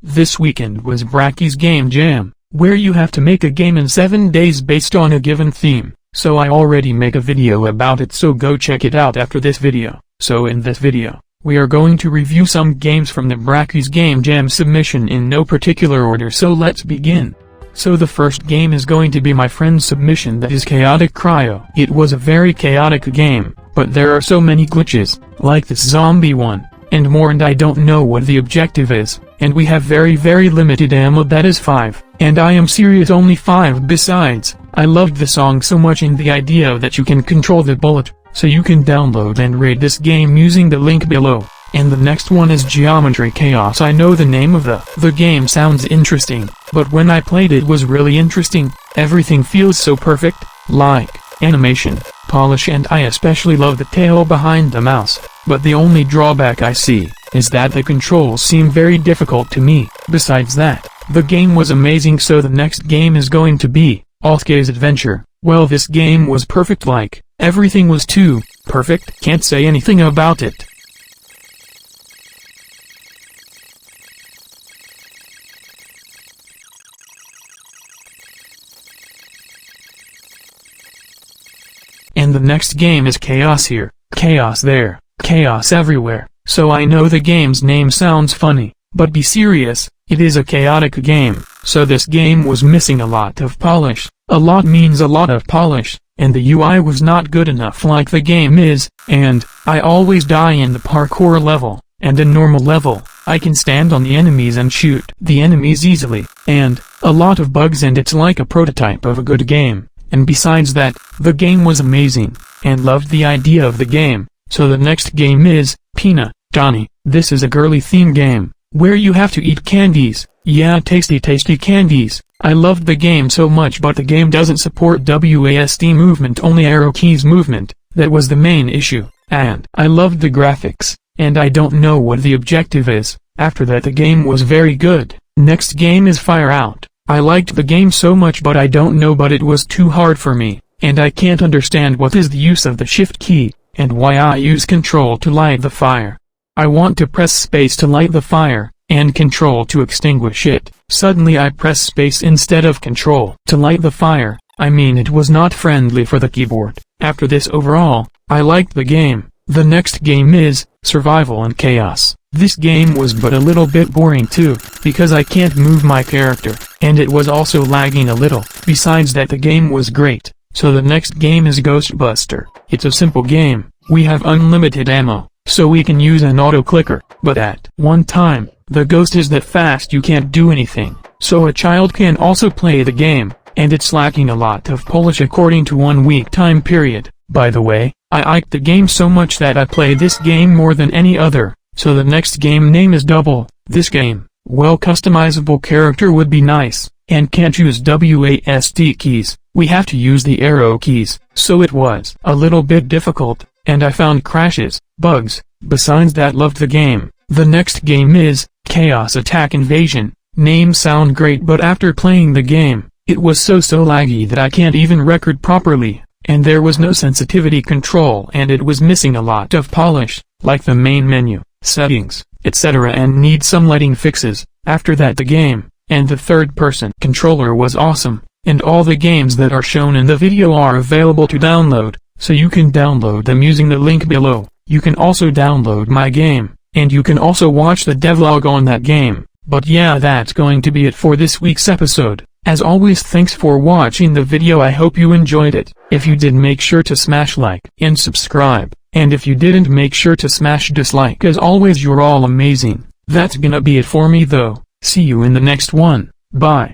This weekend was Brackeys Game Jam, where you have to make a game in 7 days based on a given theme. So I already make a video about it, so go check it out after this video. So in this video, we are going to review some games from the Brackeys Game Jam submission in no particular order, so let's begin. So the first game is going to be my friend's submission, that is Chaotic Cryo. It was a very chaotic game, but there are so many glitches, like this zombie one, and more, and I don't know what the objective is, and we have very limited ammo, that is 5, and I am serious, only 5. Besides, I loved the song so much and the idea that you can control the bullet, so you can download and rate this game using the link below. And the next one is Geometry Chaos. I know the name of the game sounds interesting, but when I played it was really interesting. Everything feels so perfect, like animation, polish, and I especially love the tail behind the mouse. But the only drawback I see is that the controls seem very difficult to me. Besides that, the game was amazing. So the next game is going to be Alth's Adventure. Well, this game was perfect, like everything was too perfect, can't say anything about it. And the next game is Chaos Here, Chaos There, Chaos Everywhere. So I know the game's name sounds funny, but be serious, it is a chaotic game. So this game was missing a lot of polish. A lot means a lot of polish, and the UI was not good enough like the game is, and I always die in the parkour level, and in normal level, I can stand on the enemies and shoot the enemies easily, and a lot of bugs, and it's like a prototype of a good game. And besides that, the game was amazing, and loved the idea of the game. So the next game is Pina Dani. This is a girly theme game, where you have to eat candies. Yeah, tasty candies. I loved the game so much, but the game doesn't support WASD movement, only arrow keys movement. That was the main issue, and I loved the graphics, and I don't know what the objective is. After that, the game was very good. Next game is Fire Out. I liked the game so much, but I don't know, but it was too hard for me, and I can't understand what is the use of the shift key, and why I use control to light the fire. I want to press space to light the fire, and control to extinguish it. Suddenly I press space instead of control to light the fire. I mean, it was not friendly for the keyboard. After this, overall, I liked the game. The next game is Survival and Chaos. This game was but a little bit boring too, because I can't move my character, and it was also lagging a little. Besides that, the game was great. So the next game is Ghostbuster. It's a simple game. We have unlimited ammo, so we can use an auto clicker, but at one time, the ghost is that fast you can't do anything. So a child can also play the game, and it's lacking a lot of polish according to 1 week time period. By the way, I liked the game so much that I play this game more than any other. So the next game name is Double. This game, well, customizable character would be nice, and can't use WASD keys. We have to use the arrow keys, so it was a little bit difficult, and I found crashes, bugs. Besides that, loved the game. The next game is Chaos Attack Invasion. Names sound great, but after playing the game, it was so laggy that I can't even record properly, and there was no sensitivity control, and it was missing a lot of polish, like the main menu, settings, etc., and need some lighting fixes. After that, the game and the third-person controller was awesome, and all the games that are shown in the video are available to download, so you can download them using the link below. You can also download my game, and you can also watch the devlog on that game. But yeah, that's going to be it for this week's episode. As always, thanks for watching the video. I hope you enjoyed it. If you did, make sure to smash like and subscribe. And if you didn't, make sure to smash dislike. As always, you're all amazing. That's gonna be it for me though. See you in the next one. Bye.